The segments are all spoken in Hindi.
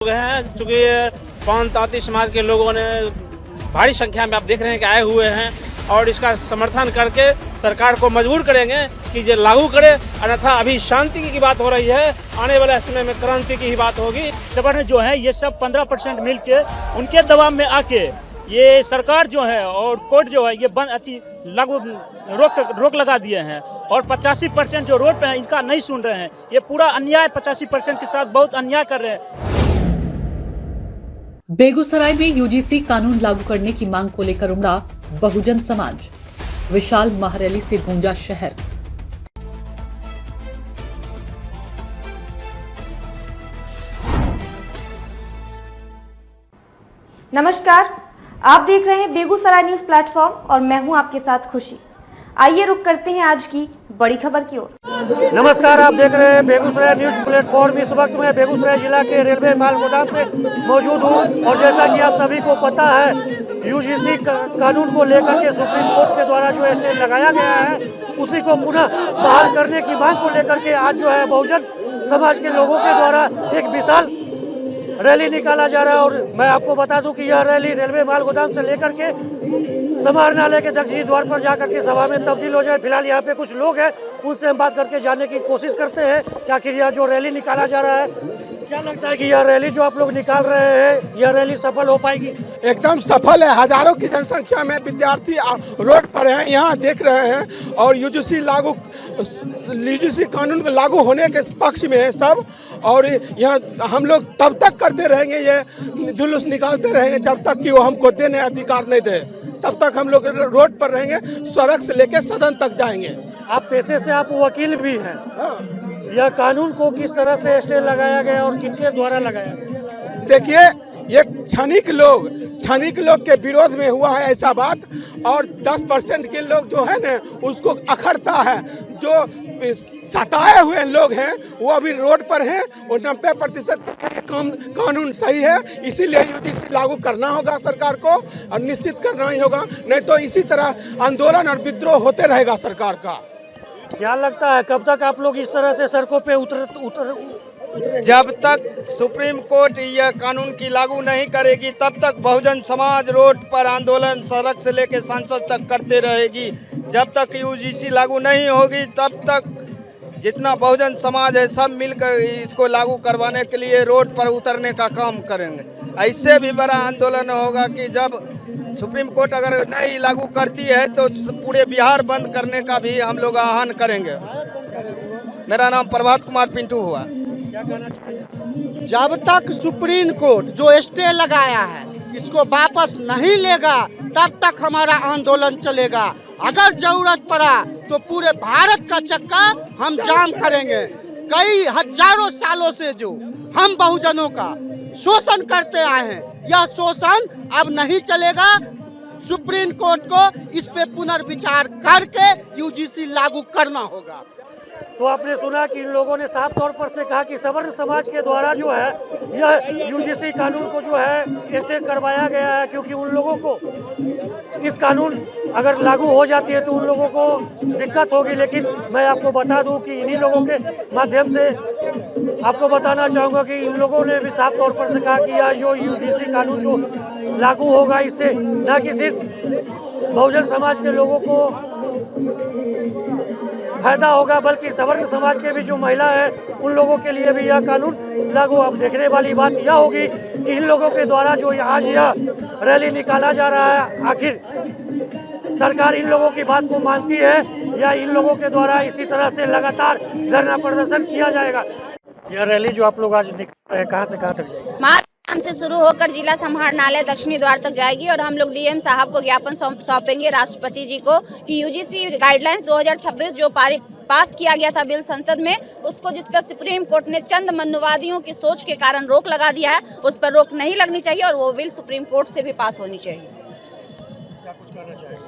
लोग हैं, चूँकि पान-ताती समाज के लोगों ने भारी संख्या में आप देख रहे हैं कि आए हुए हैं और इसका समर्थन करके सरकार को मजबूर करेंगे कि ये लागू करे, अन्यथा अभी शांति की बात हो रही है, आने वाले समय में क्रांति की ही बात होगी। संगठन जो है ये सब 15% मिल के उनके दबाव में आके ये सरकार जो है और कोर्ट जो है ये लागू रोक लगा दिए हैं और 85% जो रोड पे हैं इनका नहीं सुन रहे हैं। ये पूरा अन्याय 85% के साथ बहुत अन्याय कर रहे हैं। बेगूसराय में यूजीसी कानून लागू करने की मांग को लेकर उमड़ा बहुजन समाज। विशाल महारैली से गूंजा शहर। नमस्कार, आप देख रहे हैं बेगूसराय न्यूज प्लेटफॉर्म और मैं हूं आपके साथ खुशी। आइए रुक करते हैं आज की बड़ी खबर की ओर। नमस्कार, आप देख रहे हैं बेगूसराय न्यूज प्लेटफॉर्म। इस वक्त मैं बेगूसराय जिला के रेलवे माल गोदाम पे मौजूद हूं और जैसा कि आप सभी को पता है यूजीसी कानून को लेकर के सुप्रीम कोर्ट के द्वारा जो स्टे लगाया गया है उसी को पुनः बहाल करने की मांग को लेकर के आज जो है बहुजन समाज के लोगों के द्वारा एक विशाल रैली निकाला जा रहा है। और मैं आपको बता दूं कि यह रैली रेलवे माल गोदाम से लेकर के समाहरणालय के दक्षिणी द्वार पर जाकर के सभा में तब्दील हो जाए। फिलहाल यहाँ पे कुछ लोग हैं, उनसे हम बात करके जानने की कोशिश करते हैं कि आखिर यह जो रैली निकाला जा रहा है, क्या लगता है कि यह रैली जो आप लोग निकाल रहे हैं यह रैली सफल हो पाएगी? एकदम सफल है। हजारों की जनसंख्या में विद्यार्थी रोड पर हैं, यहाँ देख रहे हैं और यूजीसी कानून लागू होने के पक्ष में है सब। और यहाँ हम लोग तब तक करते रहेंगे, ये जुलूस निकालते रहेंगे जब तक कि वो हमको देने अधिकार नहीं दे, तब तक हम लोग रोड पर रहेंगे, सड़क से लेकर सदन तक जाएंगे। आप पेशे से आप वकील भी हैं, यह कानून को किस तरह से स्टे लगाया गया और किनके द्वारा लगाया गया? देखिए, ये क्षणिक लोग के विरोध में हुआ है ऐसा बात, और 10% के लोग जो है ना उसको अखरता है। जो सताए हुए लोग हैं वो अभी रोड पर हैं, वो 90% कानून सही है, इसीलिए यूजीसी लागू करना होगा सरकार को और निश्चित करना ही होगा, नहीं तो इसी तरह आंदोलन और विद्रोह होते रहेगा सरकार का। क्या लगता है कब तक आप लोग इस तरह से सड़कों पे जब तक सुप्रीम कोर्ट यह कानून की लागू नहीं करेगी तब तक बहुजन समाज रोड पर आंदोलन सड़क से लेकर संसद तक करते रहेगी। जब तक यूजीसी लागू नहीं होगी तब तक जितना बहुजन समाज है सब मिलकर इसको लागू करवाने के लिए रोड पर उतरने का काम करेंगे। ऐसे भी बड़ा आंदोलन होगा कि जब सुप्रीम कोर्ट अगर नहीं लागू करती है तो पूरे बिहार बंद करने का भी हम लोग आह्वान करेंगे। मेरा नाम प्रभात कुमार पिंटू हुआ। जब तक सुप्रीम कोर्ट जो स्टे लगाया है इसको वापस नहीं लेगा तब तक हमारा आंदोलन चलेगा। अगर जरूरत पड़ा तो पूरे भारत का चक्का हम जाम करेंगे। कई हजारों सालों से जो हम बहुजनों का शोषण करते आए हैं, यह शोषण अब नहीं चलेगा। सुप्रीम कोर्ट को इस पे पुनर्विचार करके यूजीसी लागू करना होगा। तो आपने सुना कि इन लोगों ने साफ तौर पर से कहा कि सवर्ण समाज के द्वारा जो है यह यूजीसी कानून को जो है स्टे करवाया गया है, क्योंकि उन लोगों को इस कानून अगर लागू हो जाती है तो उन लोगों को दिक्कत होगी। लेकिन मैं आपको बता दूं कि इन्हीं लोगों के माध्यम से आपको बताना चाहूँगा कि इन लोगों ने भी साफ तौर पर से कहा कि यह जो यूजीसी कानून जो लागू होगा इससे न कि सिर्फ बहुजन समाज के लोगों को फायदा होगा बल्कि सवर्ण समाज के भी जो महिला है उन लोगों के लिए भी यह कानून लागू। अब देखने वाली बात यह होगी कि इन लोगों के द्वारा जो आज यह रैली निकाला जा रहा है, आखिर सरकार इन लोगों की बात को मानती है या इन लोगों के द्वारा इसी तरह से लगातार धरना प्रदर्शन किया जाएगा? यह रैली जो आप लोग आज कहाँ से कहाँ तक जाएगी? से शुरू होकर जिला समाहरणालय दक्षिणी द्वार तक जाएगी और हम लोग डीएम साहब को ज्ञापन सौंपेंगे राष्ट्रपति जी को कि यूजीसी गाइडलाइंस 2026 जो पास किया गया था बिल संसद में, उसको जिस पर सुप्रीम कोर्ट ने चंद मनुवादियों की सोच के कारण रोक लगा दिया है, उस पर रोक नहीं लगनी चाहिए और वो बिल सुप्रीम कोर्ट से भी पास होनी चाहिए। क्या कुछ करना चाहिए?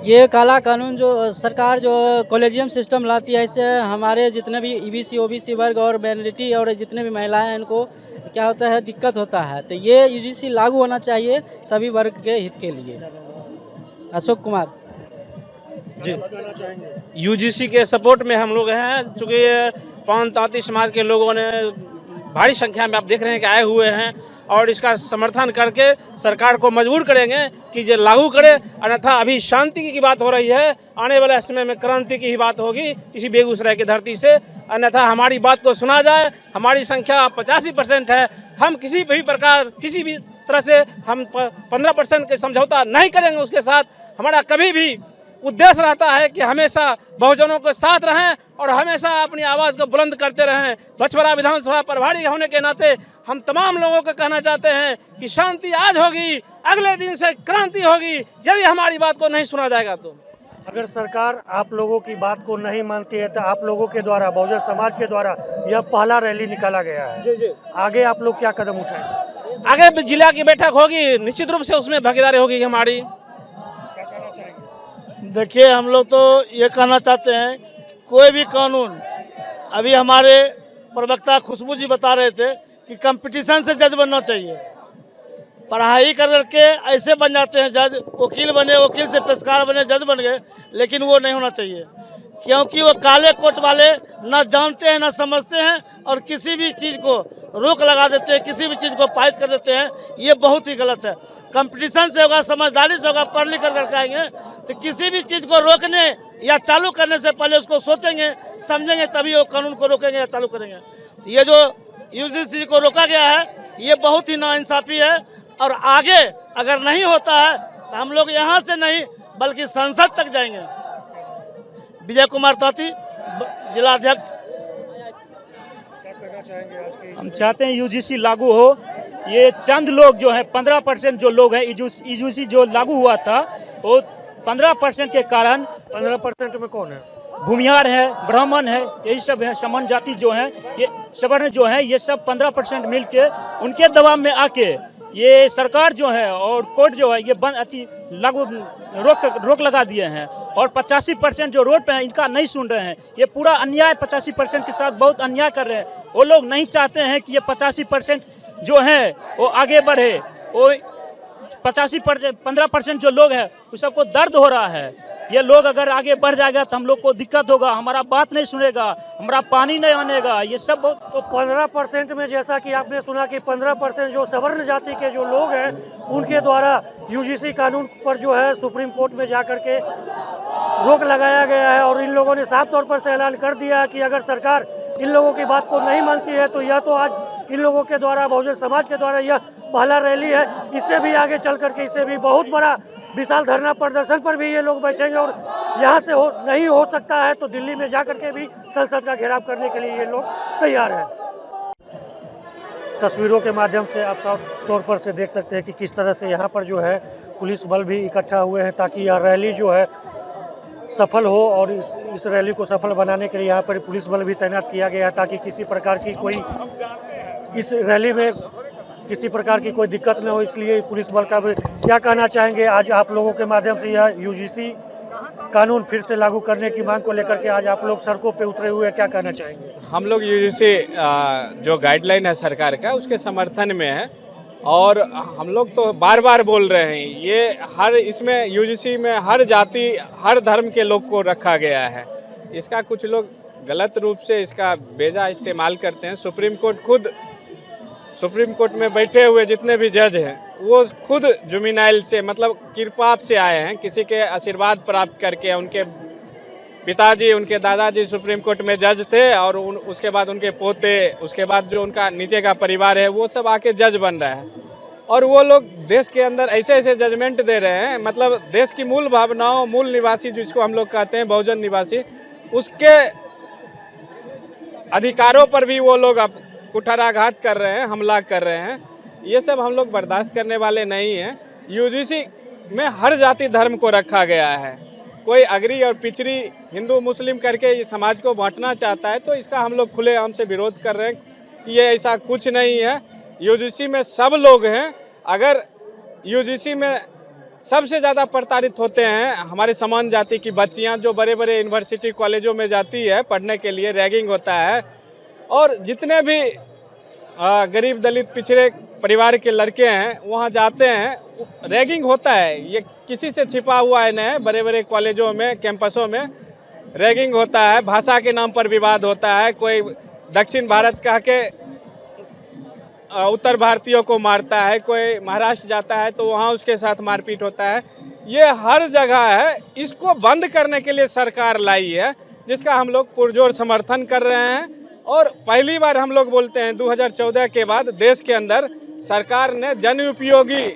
ये काला कानून जो सरकार जो कॉलेजियम सिस्टम लाती है, इससे हमारे जितने भी ईबीसी ओबीसी वर्ग और माइनॉरिटी और जितने भी महिलाएं हैं इनको क्या होता है, दिक्कत होता है। तो ये यूजीसी लागू होना चाहिए सभी वर्ग के हित के लिए। अशोक कुमार जी, यूजीसी के सपोर्ट में हम लोग हैं, चूँकि पान-ताती समाज के लोगों ने भारी संख्या में आप देख रहे हैं कि आए हुए हैं और इसका समर्थन करके सरकार को मजबूर करेंगे कि ये लागू करे, अन्यथा अभी शांति की बात हो रही है, आने वाले समय में क्रांति की ही बात होगी इसी बेगूसराय की धरती से। अन्यथा हमारी बात को सुना जाए, हमारी संख्या 85% है, हम किसी भी प्रकार किसी भी तरह से हम 15% के समझौता नहीं करेंगे उसके साथ। हमारा कभी भी उद्देश्य रहता है कि हमेशा बहुजनों के साथ रहें और हमेशा अपनी आवाज़ को बुलंद करते रहें। बछवाड़ा विधानसभा प्रभारी होने के नाते हम तमाम लोगों को कहना चाहते हैं कि शांति आज होगी, अगले दिन से क्रांति होगी यदि हमारी बात को नहीं सुना जाएगा तो। अगर सरकार आप लोगों की बात को नहीं मानती है तो आप लोगों के द्वारा, बहुजन समाज के द्वारा यह पहला रैली निकाला गया है। जी। आगे आप लोग क्या कदम उठाएंगे? आगे जिला की बैठक होगी, निश्चित रूप से उसमें भागीदारी होगी हमारी। देखिए, हम लोग तो ये कहना चाहते हैं, कोई भी कानून, अभी हमारे प्रवक्ता खुशबू जी बता रहे थे कि कंपटीशन से जज बनना चाहिए। पढ़ाई करके ऐसे बन जाते हैं जज, वकील बने, वकील से पेशकार बने, जज बन गए, लेकिन वो नहीं होना चाहिए, क्योंकि वो काले कोट वाले ना जानते हैं ना समझते हैं और किसी भी चीज़ को रोक लगा देते हैं, किसी भी चीज़ को पारित कर देते हैं। ये बहुत ही गलत है। कंपटीशन से होगा, समझदारी से होगा, पढ़ लिख कर आएंगे तो किसी भी चीज़ को रोकने या चालू करने से पहले उसको सोचेंगे, समझेंगे, तभी वो कानून को रोकेंगे या चालू करेंगे। तो ये जो यूजीसी को रोका गया है ये बहुत ही नाइंसाफ़ी है और आगे अगर नहीं होता है तो हम लोग यहाँ से नहीं बल्कि संसद तक जाएंगे। विजय कुमार ताती, जिला अध्यक्ष। हम चाहते हैं यूजीसी लागू हो। ये चंद लोग जो हैं, 15% जो लोग हैं, यूजीसी जो लागू हुआ था वो 15% के कारण। 15% में कौन है? भूमिहार है, ब्राह्मण है, यही सब है, समन जाति जो है, ये सवर्ण जो है, ये सब 15% मिल के उनके दबाव में आके ये सरकार जो है और कोर्ट जो है ये लागू रोक लगा दिए हैं और 85% जो रोड पे हैं इनका नहीं सुन रहे हैं। ये पूरा अन्याय 85% के साथ बहुत अन्याय कर रहे हैं। वो लोग नहीं चाहते हैं कि ये 85% जो है वो आगे बढ़े। वो 15% जो लोग हैं उस सबको दर्द हो रहा है। ये लोग अगर आगे बढ़ जाएगा तो हम लोग को दिक्कत होगा, हमारा बात नहीं सुनेगा, हमारा पानी नहीं आनेगा, ये सब बहुत। तो 15% में जैसा कि आपने सुना कि 15% जो सवर्ण जाति के जो लोग हैं उनके द्वारा यूजीसी कानून पर जो है सुप्रीम कोर्ट में जा कर के रोक लगाया गया है और इन लोगों ने साफ तौर पर से ऐलान कर दिया कि अगर सरकार इन लोगों की बात को नहीं मानती है तो यह तो आज इन लोगों के द्वारा, बहुजन समाज के द्वारा यह पहला रैली है। इससे भी आगे चल करके इससे भी बहुत बड़ा विशाल धरना प्रदर्शन पर भी ये लोग बैठेंगे और यहाँ से नहीं हो सकता है तो दिल्ली में जा करके भी संसद का घेराव करने के लिए ये लोग तैयार हैं। तस्वीरों के माध्यम से आप साफ तौर पर से देख सकते हैं कि किस तरह से यहाँ पर जो है पुलिस बल भी इकट्ठा हुए हैं ताकि यह रैली जो है सफल हो और इस रैली को सफल बनाने के लिए यहाँ पर पुलिस बल भी तैनात किया गया है ताकि किसी प्रकार की कोई इस रैली में किसी प्रकार की कोई दिक्कत न हो। इसलिए पुलिस बल का भी क्या कहना चाहेंगे आज आप लोगों के माध्यम से यह यूजीसी कानून फिर से लागू करने की मांग को लेकर के आज आप लोग सड़कों पे उतरे हुए, क्या कहना चाहेंगे? हम लोग यूजीसी जो गाइडलाइन है सरकार का उसके समर्थन में है और हम लोग तो बार बार बोल रहे हैं ये इसमें यूजीसी में हर जाति हर धर्म के लोग को रखा गया है। इसका कुछ लोग गलत रूप से इसका बेजा इस्तेमाल करते हैं। सुप्रीम कोर्ट में बैठे हुए जितने भी जज हैं वो खुद जुमिनाइल से मतलब कृपाप से आए हैं, किसी के आशीर्वाद प्राप्त करके। उनके पिताजी, उनके दादाजी सुप्रीम कोर्ट में जज थे और उसके बाद उनके पोते, उसके बाद जो उनका नीचे का परिवार है वो सब आके जज बन रहा है और वो लोग देश के अंदर ऐसे ऐसे जजमेंट दे रहे हैं। मतलब देश की मूल भावनाओं, मूल निवासी जिसको हम लोग कहते हैं बहुजन निवासी, उसके अधिकारों पर भी वो लोग अब कुठाराघात कर रहे हैं, हमला कर रहे हैं। ये सब हम लोग बर्दाश्त करने वाले नहीं हैं। यूजीसी में हर जाति धर्म को रखा गया है। कोई अगरी और पिछड़ी हिंदू मुस्लिम करके ये समाज को बांटना चाहता है तो इसका हम लोग खुलेआम से विरोध कर रहे हैं कि ये ऐसा कुछ नहीं है। यूजीसी में सब लोग हैं। अगर यूजीसी में सबसे ज़्यादा प्रताड़ित होते हैं हमारे समान जाति की बच्चियां जो बड़े बड़े यूनिवर्सिटी कॉलेजों में जाती है पढ़ने के लिए, रैगिंग होता है। और जितने भी गरीब दलित पिछड़े परिवार के लड़के हैं वहाँ जाते हैं, रैगिंग होता है। ये किसी से छिपा हुआ है नहीं, बड़े बड़े कॉलेजों में, कैंपसों में रैगिंग होता है। भाषा के नाम पर विवाद होता है। कोई दक्षिण भारत कह के उत्तर भारतीयों को मारता है, कोई महाराष्ट्र जाता है तो वहाँ उसके साथ मारपीट होता है। ये हर जगह है। इसको बंद करने के लिए सरकार लाई है, जिसका हम लोग पुरजोर समर्थन कर रहे हैं। और पहली बार हम लोग बोलते हैं 2014 के बाद देश के अंदर सरकार ने जन उपयोगी,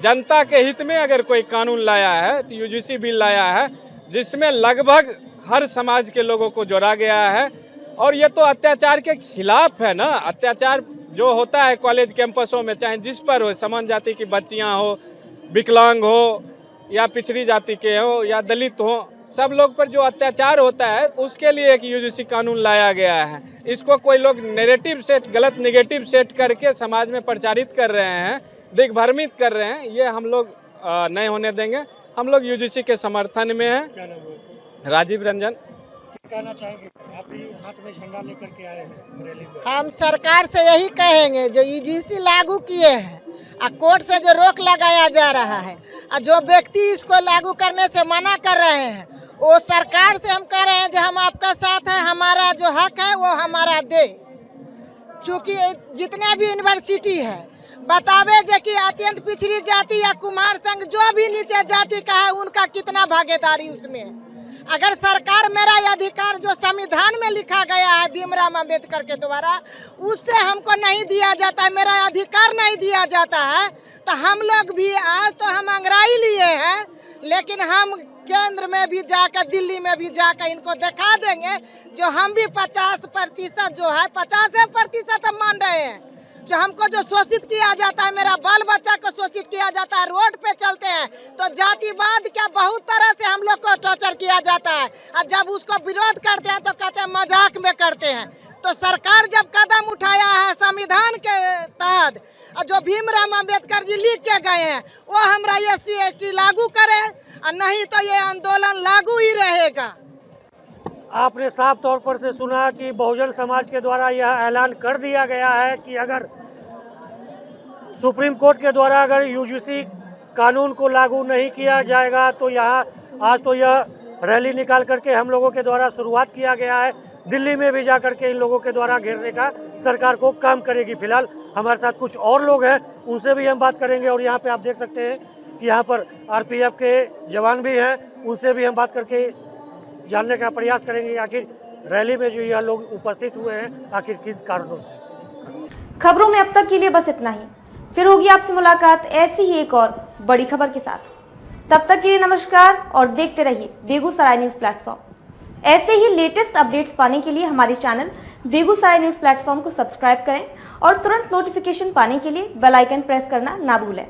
जनता के हित में अगर कोई कानून लाया है तो यूजीसी बिल लाया है, जिसमें लगभग हर समाज के लोगों को जोड़ा गया है। और ये तो अत्याचार के खिलाफ है ना। अत्याचार जो होता है कॉलेज कैंपसों में, चाहे जिस पर हो, समान जाति की बच्चियां हो, विकलांग हो, या पिछड़ी जाति के हो, या दलित हो, सब लोग पर जो अत्याचार होता है उसके लिए एक यूजीसी कानून लाया गया है। इसको कोई लोग नेगेटिव सेट, गलत नेगेटिव सेट करके समाज में प्रचारित कर रहे हैं, दिग्भ्रमित कर रहे हैं। ये हम लोग नहीं होने देंगे। हम लोग यूजीसी के समर्थन में हैं। राजीव रंजन। कहना चाहेंगे, आप भी हाथ में झंडा लेकर के आए हैं रैली में। हम सरकार से यही कहेंगे, जो यूजीसी लागू किए हैं और कोर्ट से जो रोक लगाया जा रहा है और जो व्यक्ति इसको लागू करने से मना कर रहे हैं, वो सरकार से हम कह रहे हैं जो हम आपका साथ है, हमारा जो हक है वो हमारा दे। चूँकि जितने भी यूनिवर्सिटी है बतावे जो कि अत्यंत पिछड़ी जाति या कुमार संघ जो भी नीचे जाति का है उनका कितना भागीदारी उसमें है। अगर सरकार मेरा अधिकार जो संविधान में लिखा गया है भीमराव अम्बेडकर के द्वारा, उससे हमको नहीं दिया जाता है, मेरा अधिकार नहीं दिया जाता है, तो हम लोग भी आज तो हम अंग्रेजी लिए हैं, लेकिन हम केंद्र में भी जाकर, दिल्ली में भी जाकर इनको दिखा देंगे जो हम भी 50% जो है 50% हम मान रहे हैं। जो हमको जो शोषित किया जाता है, मेरा बाल बच्चा को शोषित किया जाता है, रोड पे चलते हैं तो जातिवाद क्या बहुत तरह से हम लोग को टॉर्चर किया जाता है। और जब उसको विरोध करते हैं तो कहते हैं मजाक में करते हैं। तो सरकार जब कदम उठाया है संविधान के तहत, जो भीमराव अम्बेडकर जी लिख के गए हैं, वो हमारा SC/ST लागू करे, और नहीं तो ये आंदोलन लागू ही रहेगा। आपने साफ तौर पर से सुना कि बहुजन समाज के द्वारा यह ऐलान कर दिया गया है कि अगर सुप्रीम कोर्ट के द्वारा अगर यूजीसी कानून को लागू नहीं किया जाएगा तो यहाँ आज तो यह रैली निकाल करके हम लोगों के द्वारा शुरुआत किया गया है। दिल्ली में भी जा करके इन लोगों के द्वारा घेरने का सरकार को काम करेगी। फिलहाल हमारे साथ कुछ और लोग हैं, उनसे भी हम बात करेंगे। और यहाँ पे आप देख सकते हैं कि यहाँ पर RPF के जवान भी हैं, उनसे भी हम बात करके जानने का प्रयास करेंगे आखिर रैली में जो यह लोग उपस्थित हुए हैं आखिर किस कारणों से। खबरों में अब तक के लिए बस इतना ही। फिर होगी आपसे मुलाकात ऐसी ही एक और बड़ी खबर के साथ। तब तक के लिए नमस्कार और देखते रहिए बेगूसराय न्यूज प्लेटफॉर्म। ऐसे ही लेटेस्ट अपडेट्स पाने के लिए हमारे चैनल बेगूसराय न्यूज प्लेटफॉर्म को सब्सक्राइब करें और तुरंत नोटिफिकेशन पाने के लिए बेल आइकन प्रेस करना ना भूलें।